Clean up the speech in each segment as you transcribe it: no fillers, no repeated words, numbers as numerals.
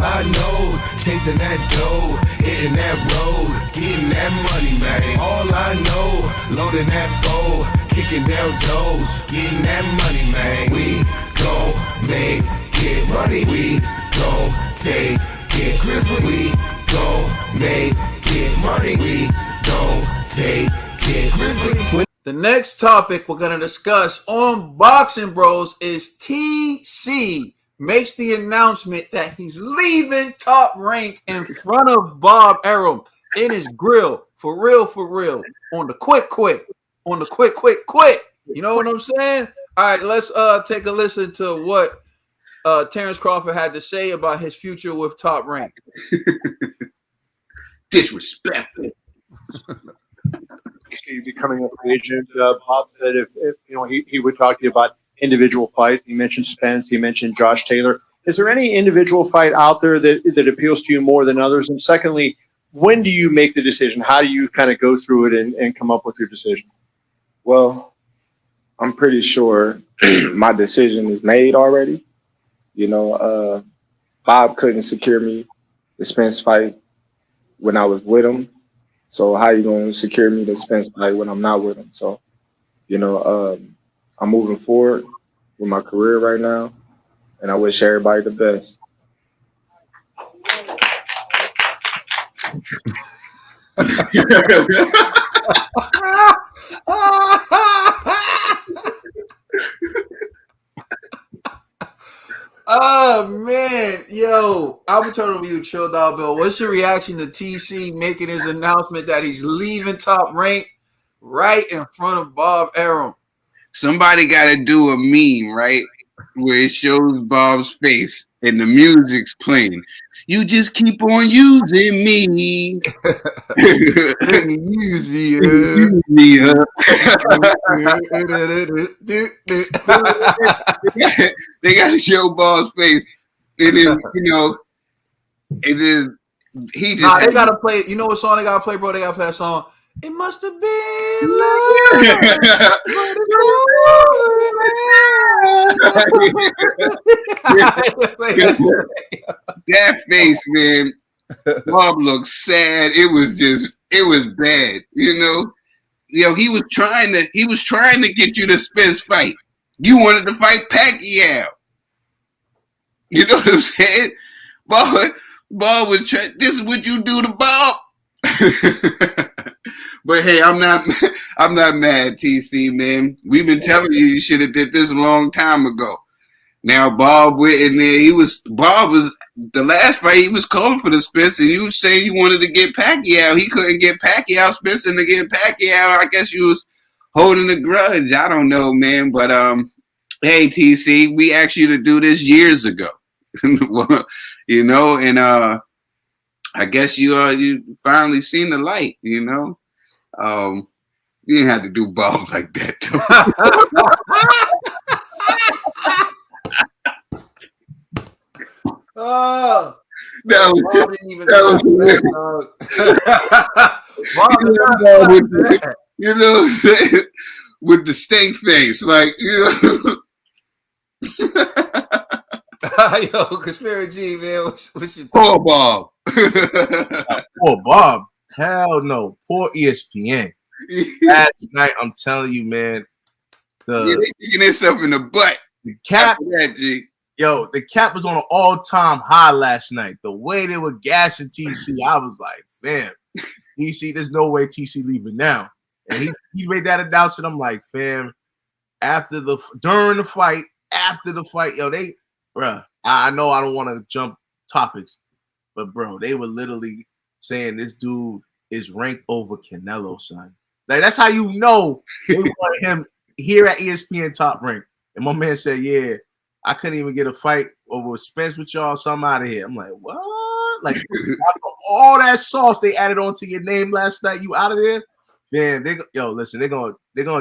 I know, chasing that dough, hitting that road, getting that money, man. All I know, loading that foe, kicking down doors, getting that money, man. We gon' make it money. We gon' take it grizzly. We gon' make it money. We gon' take it grizzly. The next topic we're going to discuss on Boxing Bros is TC makes the announcement that he's leaving Top Rank in front of Bob Arum in his grill. For real. On the quick. On the quick. You know what I'm saying? All right, let's take a listen to what Terence Crawford had to say about his future with Top Rank. Disrespectful. Becoming a free agent, Bob said if you know he would talk to you about individual fights. He mentioned Spence. He mentioned Josh Taylor. Is there any individual fight out there that appeals to you more than others? And secondly, when do you make the decision? How do you kind of go through it and come up with your decision? Well, I'm pretty sure my decision is made already. You know, Bob couldn't secure me the Spence fight when I was with him. So how you going to secure me the Spence fight when I'm not with him? So, you know, I'm moving forward with my career right now, and I wish everybody the best. Oh man, yo, I'm turning over you, Chill Dog Bill. What's your reaction to TC making his announcement that he's leaving Top Rank right in front of Bob Arum? Somebody got to do a meme, right, where it shows Bob's face and the music's playing. You just keep on using me. Use me, Use me, They got to show Bob's face, and then and then he just. They gotta play. You know what song they gotta play, bro? They gotta play that song. It must have been love. That face, man. Bob looked sad. It was bad. He was trying to get you to Spence fight. You wanted to fight Pacquiao. You know what I'm saying? Bob was trying. This is what you do to Bob. But hey, I'm not mad, TC, man. We've been telling you should have did this a long time ago. Now Bob went in there. Bob was the last fight. He was calling for the Spence, and you was saying you wanted to get Pacquiao. He couldn't get Pacquiao. Spence to get Pacquiao. I guess you was holding a grudge. I don't know, man. But hey, TC, we asked you to do this years ago. And I guess you finally seen the light. You didn't have to do Bob like that, Oh, that was with the stink face, like Yo, Conspiracy G, man, what's your poor Bob? Poor Bob. Hell no. Poor ESPN. Last night, I'm telling you, man. They kicking themselves in the butt. The cap. That, G. Yo, the cap was on an all-time high last night. The way they were gassing TC, I was like, fam, TC, there's no way TC leaving now. And he made that announcement. I'm like, fam, during the fight, after the fight, yo, bruh, I know I don't want to jump topics, but bro, they were literally saying this dude is ranked over Canelo, son. Like, that's how you know they want him here at ESPN Top Rank. And my man said, yeah, I couldn't even get a fight over Spence with y'all, so I'm out of here. I'm like, what? Like, after all that sauce they added onto your name last night, you out of there? Man, listen, they're gonna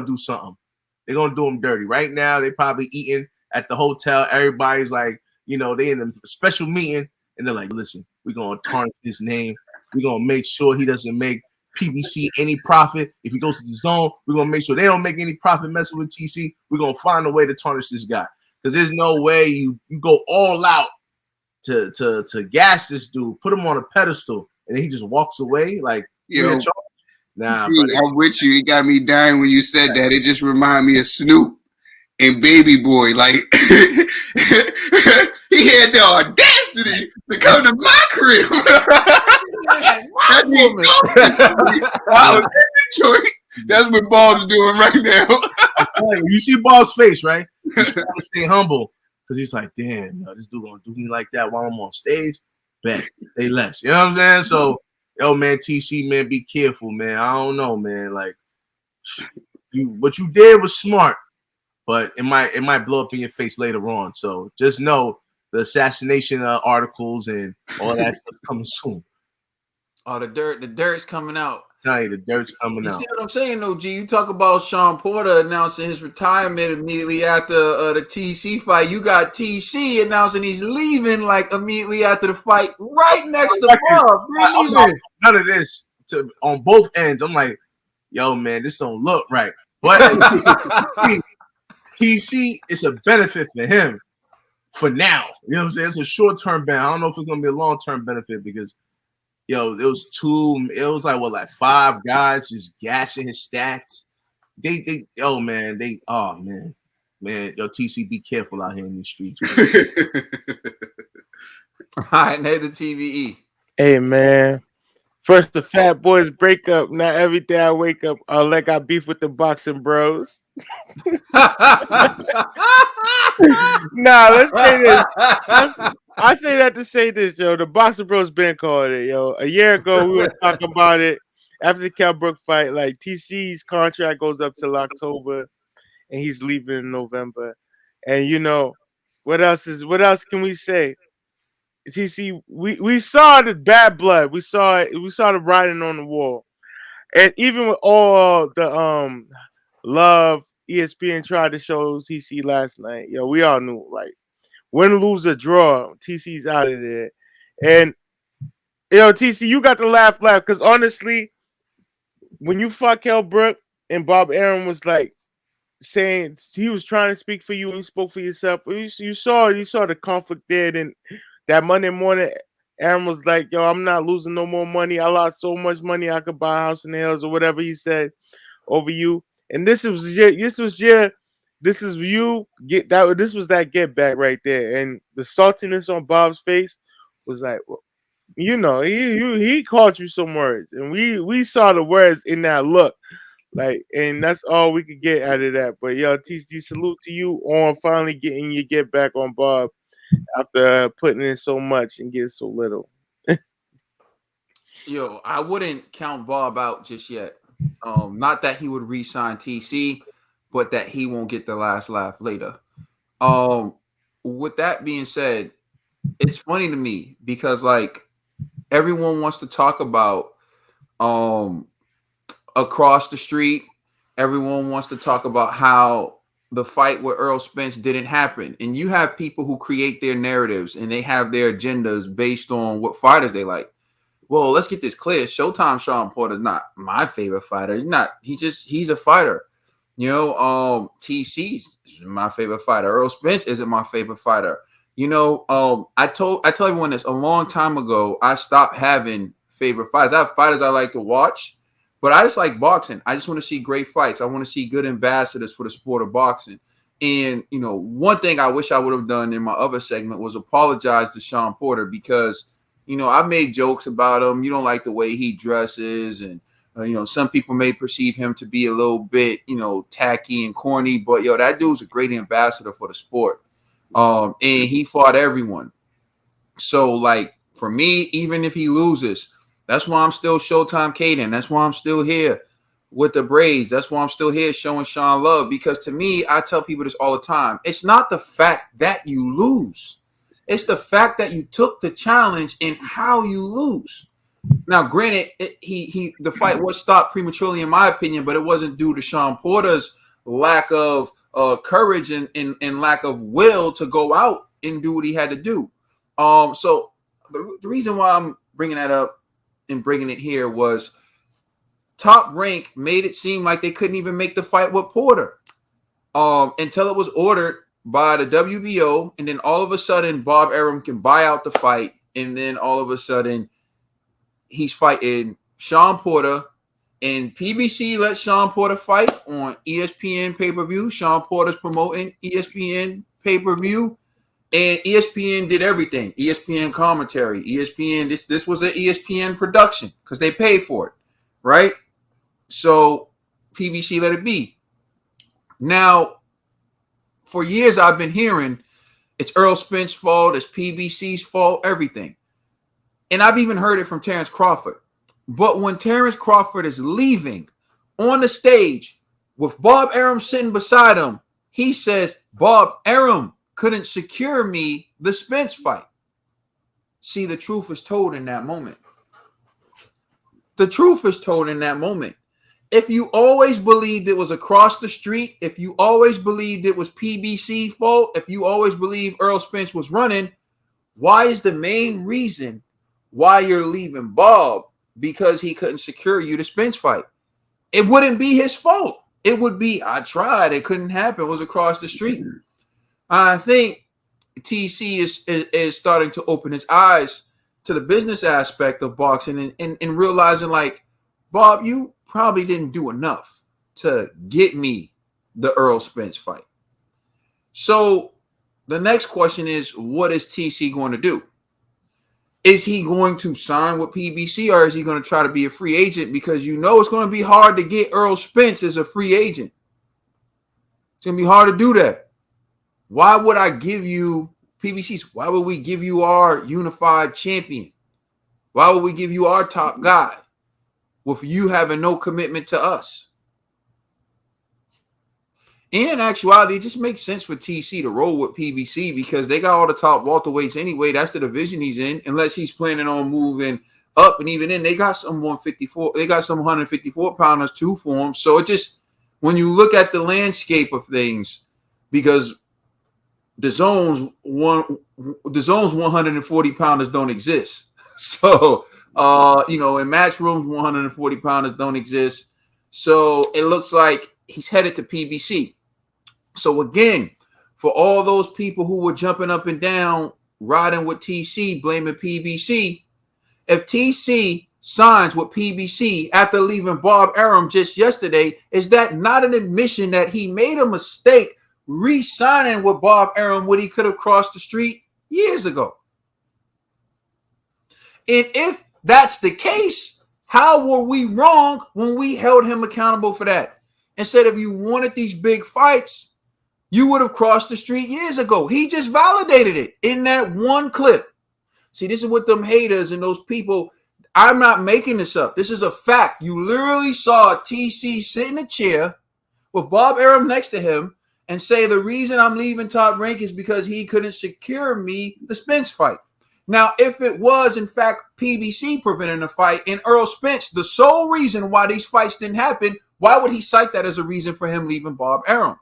do something. They're gonna do them dirty. Right now, they probably eating at the hotel. Everybody's like, they in a special meeting, and they're like, listen, we're gonna tarnish his name. We're gonna make sure he doesn't make PBC any profit. If he goes to the zone, we're gonna make sure they don't make any profit messing with TC. We're gonna find a way to tarnish this guy. Because there's no way you go all out to gas this dude, put him on a pedestal, and then he just walks away like Yo, nah, G, buddy. I'm with you. It got me dying when you said that. It just reminded me of Snoop and Baby Boy. Like he had the audacity to come to my crib. That's what Bob's doing right now. You see Bob's face, right? He's trying to stay humble because he's like, damn, this dude gonna do me like that while I'm on stage. Bet they less. You know what I'm saying? So, yo, man, TC, man, be careful, man. I don't know, man. Like, what you did was smart, but it might blow up in your face later on. So just know the assassination articles and all that stuff coming soon. Oh, the dirt's coming out. Tell you, the dirt's coming out. You see what I'm saying, though, G? You talk about Sean Porter announcing his retirement immediately after the TC fight. You got TC announcing he's leaving like immediately after the fight, right next to Bob. None of this on both ends. I'm like, yo, man, this don't look right. But TC is a benefit for him for now. You know what I'm saying? It's a short-term benefit. I don't know if it's gonna be a long-term benefit because yo, it was like 5 guys just gassing his stats. Yo, TC, be careful out here in these streets. All right, now the TVE. Hey, man. First, the Fat Boys breakup. Not every day I wake up, I got beef with the boxing bros. Nah, let's say this. I say that to say this, yo. The boxing bros been called it, yo. A year ago, we were talking about it after the Cal Brook fight. Like, TC's contract goes up till October, and he's leaving in November. And you know, what else can we say? TC, we saw the bad blood. We saw the writing on the wall. And even with all the love ESPN tried to show TC last night, yo, we all knew, like, win, lose, or draw, TC's out of there. And yo, TC, you got to laugh, because honestly, when you fought Kell Brook and Bob Arum was like saying he was trying to speak for you and you spoke for yourself, you saw the conflict there. Then that Monday morning, Arum was like, yo, I'm not losing no more money. I lost so much money I could buy a house in the hills or whatever he said over you. And this was that get back right there. And the saltiness on Bob's face was like, well, you know, he called you some words, and we saw the words in that look, like, and that's all we could get out of that. But yo, TC, salute to you on finally getting your get back on Bob after putting in so much and getting so little. Yo, I wouldn't count Bob out just yet. Not that he would re-sign TC, but that he won't get the last laugh later. With that being said, it's funny to me because like everyone wants to talk about across the street. Everyone wants to talk about how the fight with Earl Spence didn't happen. And you have people who create their narratives and they have their agendas based on what fighters they like. Well, let's get this clear. Showtime Sean Porter is not my favorite fighter. He's a fighter. You know, TC's my favorite fighter. Earl Spence isn't my favorite fighter. You know, I tell everyone this a long time ago. I stopped having favorite fighters. I have fighters I like to watch, but I just like boxing. I just want to see great fights. I want to see good ambassadors for the sport of boxing. And, you know, one thing I wish I would have done in my other segment was apologize to Sean Porter because, you know, I made jokes about him. You don't like the way he dresses. And, you know, some people may perceive him to be a little bit, you know, tacky and corny. But, yo, that dude's a great ambassador for the sport. And he fought everyone. So, like, for me, even if he loses, that's why I'm still Showtime Caden. That's why I'm still here with the braids. That's why I'm still here showing Sean love. Because to me, I tell people this all the time. It's not the fact that you lose. It's the fact that you took the challenge and how you lose. Now, granted, the fight was stopped prematurely, in my opinion, but it wasn't due to Sean Porter's lack of courage and lack of will to go out and do what he had to do. So the reason why I'm bringing that up and bringing it here was Top Rank made it seem like they couldn't even make the fight with Porter until it was ordered by the WBO, and then all of a sudden Bob Arum can buy out the fight, and then all of a sudden he's fighting Sean Porter, and PBC let Sean Porter fight on ESPN pay-per-view. Sean Porter's promoting ESPN pay-per-view, and ESPN did everything. ESPN commentary, ESPN, this was an ESPN production because they paid for it, right? So PBC let it be. Now, for years I've been hearing it's Earl Spence's fault, it's PBC's fault, everything. And I've even heard it from Terence Crawford. But when Terence Crawford is leaving on the stage with Bob Arum sitting beside him, he says, Bob Arum couldn't secure me the Spence fight. See, the truth is told in that moment. The truth is told in that moment. If you always believed it was across the street, if you always believed it was PBC's fault, if you always believed Earl Spence was running, why is the main reason why you're leaving Bob because he couldn't secure you the Spence fight? It wouldn't be his fault. It would be, I tried, it couldn't happen, it was across the street. I think TC is starting to open his eyes to the business aspect of boxing and realizing, like, Bob, you probably didn't do enough to get me the Earl Spence fight. So the next question is, what is TC going to do? Is he going to sign with PBC, or is he going to try to be a free agent? Because you know it's going to be hard to get Earl Spence as a free agent. It's going to be hard to do that. Why would I give you PBC's? Why would we give you our unified champion? Why would we give you our top guy with you having no commitment to us? And in actuality, it just makes sense for TC to roll with PBC because they got all the top welterweights anyway. That's the division he's in, unless he's planning on moving up. And even then, they got some 154, they got some 154 pounders too for him. So it just, when you look at the landscape of things, because the zones 140 pounders don't exist. So in match rooms, 140 pounders don't exist. So it looks like he's headed to PBC. So again, for all those people who were jumping up and down, riding with TC, blaming PBC, if TC signs with PBC after leaving Bob Arum just yesterday, is that not an admission that he made a mistake re-signing with Bob Arum when he could have crossed the street years ago? And if that's the case, how were we wrong when we held him accountable for that? Instead of you wanted these big fights, you would have crossed the street years ago. He just validated it in that one clip. See, this is what them haters and those people, I'm not making this up. This is a fact. You literally saw TC sit in a chair with Bob Arum next to him and say, the reason I'm leaving Top Rank is because he couldn't secure me the Spence fight. Now, if it was, in fact, PBC preventing the fight and Earl Spence, the sole reason why these fights didn't happen, why would he cite that as a reason for him leaving Bob Arum?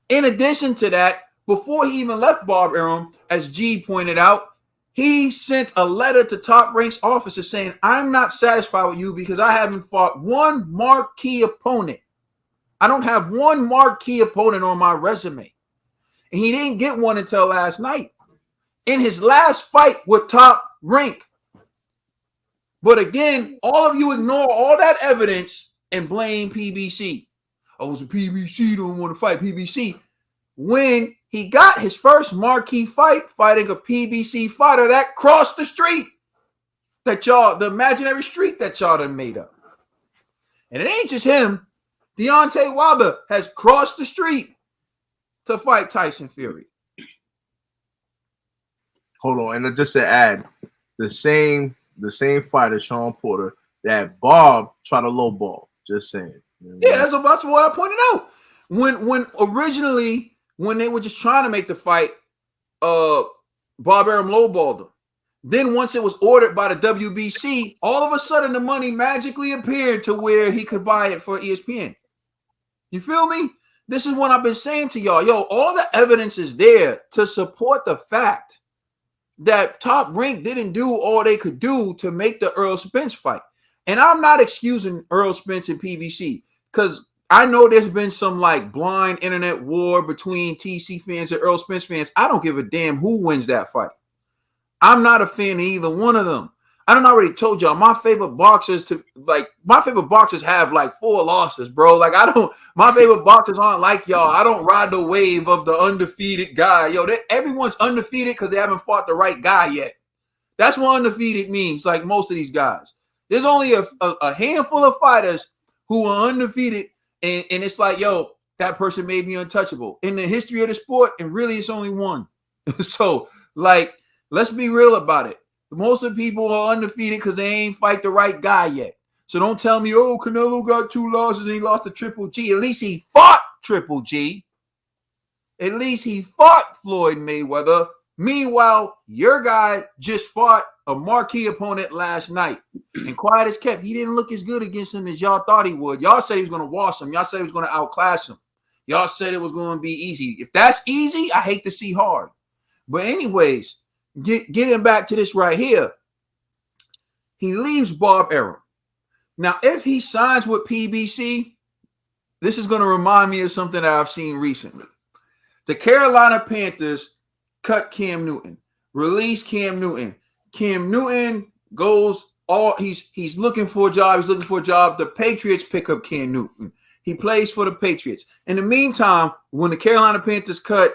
In addition to that, before he even left Bob Arum, as G pointed out, he sent a letter to Top Rank's officer saying, I'm not satisfied with you because I haven't fought one marquee opponent. I don't have one marquee opponent on my resume. And he didn't get one until last night in his last fight with Top Rank. But again, all of you ignore all that evidence and blame PBC. Oh, it's a PBC, don't want to fight PBC. When he got his first marquee fight, fighting a PBC fighter that crossed the street, that y'all, the imaginary street that y'all done made up. And it ain't just him. Deontay Wilder has crossed the street to fight Tyson Fury. Hold on, and just to add, the same fighter, Sean Porter, that Bob tried to lowball. Just saying. You know? Yeah, that's what I pointed out. When originally, when they were just trying to make the fight, Bob Arum lowballed him. Then once it was ordered by the WBC, all of a sudden the money magically appeared to where he could buy it for ESPN. You feel me? This is what I've been saying to y'all. Yo, all the evidence is there to support the fact that Top Rank didn't do all they could do to make the Earl Spence fight. And I'm not excusing Earl Spence and PBC because I know there's been some like blind internet war between TC fans and Earl Spence fans. I don't give a damn who wins that fight. I'm not a fan of either one of them. I done already told y'all my favorite boxers have like 4 losses, bro. Like my favorite boxers aren't like y'all. I don't ride the wave of the undefeated guy. Yo, everyone's undefeated because they haven't fought the right guy yet. That's what undefeated means, like most of these guys. There's only a handful of fighters who are undefeated, and it's like, yo, that person made me untouchable. In the history of the sport, and really it's only one. So, like, let's be real about it. Most of the people are undefeated because they ain't fight the right guy yet. So don't tell me, oh, Canelo got 2 losses and he lost to Triple G. At least he fought Triple G. At least he fought Floyd Mayweather. Meanwhile, your guy just fought a marquee opponent last night. And quiet as kept, he didn't look as good against him as y'all thought he would. Y'all said he was going to wash him. Y'all said he was going to outclass him. Y'all said it was going to be easy. If that's easy, I hate to see hard. But anyways, getting back to this right here, he leaves Bob Arum. Now, if he signs with PBC, this is going to remind me of something that I've seen recently. The Carolina Panthers cut Cam Newton, release Cam Newton. Cam Newton goes he's looking for a job. He's looking for a job. The Patriots pick up Cam Newton. He plays for the Patriots. In the meantime, when the Carolina Panthers cut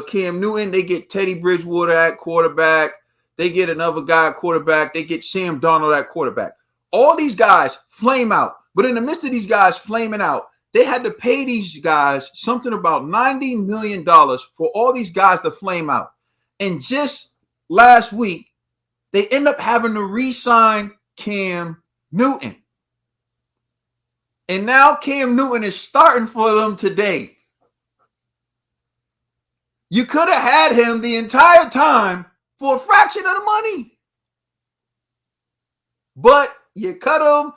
Cam Newton, they get Teddy Bridgewater at quarterback. They get another guy at quarterback. They get Sam Darnold at quarterback. All these guys flame out. But in the midst of these guys flaming out, they had to pay these guys something about $90 million for all these guys to flame out. And just last week, they end up having to re-sign Cam Newton. And now Cam Newton is starting for them today. You could have had him the entire time for a fraction of the money. But you cut him,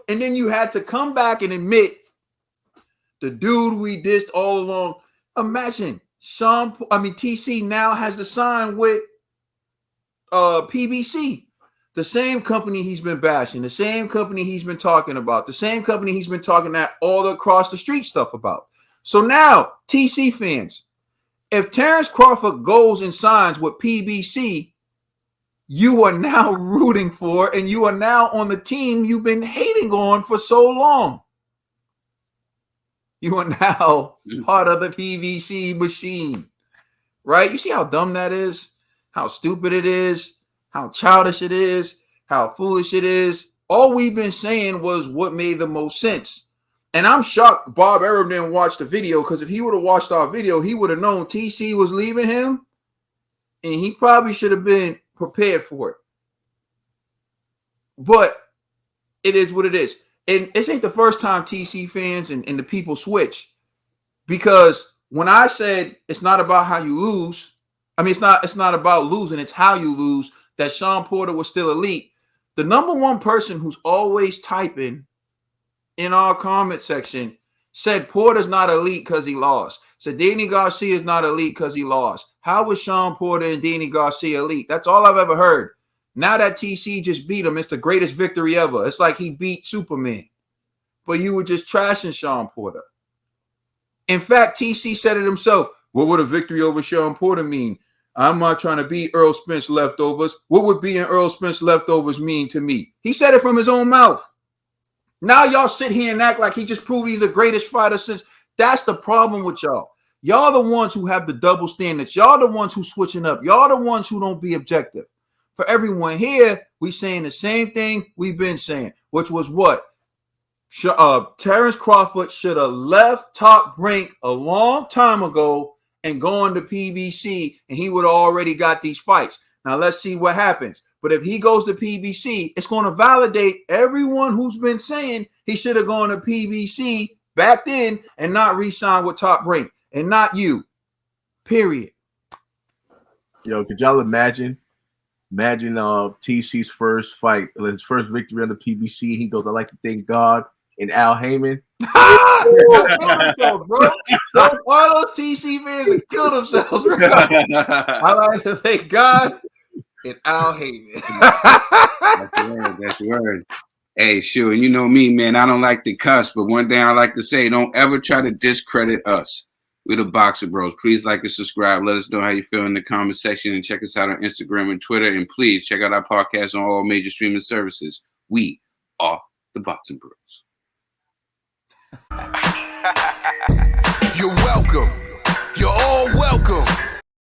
and then you had to come back and admit the dude we dissed all along. Imagine TC now has to sign with PBC, the same company he's been bashing, the same company he's been talking about, the same company he's been talking that all across the street stuff about. So now, TC fans, if Terence Crawford goes and signs with PBC, you are now rooting for, and you are now on the team you've been hating on for so long. You are now part of the PBC machine, right? You see how dumb that is, how stupid it is, how childish it is, how foolish it is. All we've been saying was what made the most sense. And I'm shocked Bob Arum didn't watch the video, because if he would have watched our video, he would have known TC was leaving him, and he probably should have been prepared for it. But it is what it is. And this ain't the first time TC fans and the people switch, because when I said it's not about how you lose, it's not about losing, it's how you lose, that Sean Porter was still elite. The number one person who's always typing in our comment section said Porter's not elite because he lost. Said Danny Garcia is not elite because he lost. How was Sean Porter and Danny Garcia elite? That's all I've ever heard. Now that TC just beat him, it's the greatest victory ever. It's like he beat Superman. But you were just trashing Sean Porter. In fact, TC said it himself. What would a victory over Sean Porter mean? I'm not trying to beat Earl Spence leftovers. What would being Earl Spence leftovers mean to me? He said it from his own mouth. Now y'all sit here and act like he just proved he's the greatest fighter since. That's the problem with y'all. Y'all the ones who have the double standards. Y'all the ones who switching up. Y'all the ones who don't be objective. For everyone here, we saying the same thing we've been saying, which was what? Terence Crawford should have left Top Rank a long time ago and gone to PBC, and he would have already got these fights. Now let's see what happens. But if he goes to PBC, it's going to validate everyone who's been saying he should have gone to PBC back then and not re-signed with Top Rank, and not you. Period. Yo, could y'all imagine TC's first fight, his first victory on the PBC? He goes, "I like to thank God and Al Heyman." Bro. All those TC fans have killed themselves, bro. I like to thank God and Al Heyman. That's the word. Hey, sure. And you know me, man. I don't like to cuss, but one thing I like to say: don't ever try to discredit us. We're the Boxer Bros. Please like and subscribe. Let us know how you feel in the comment section, and check us out on Instagram and Twitter. And please check out our podcast on all major streaming services. We are the Boxer Bros.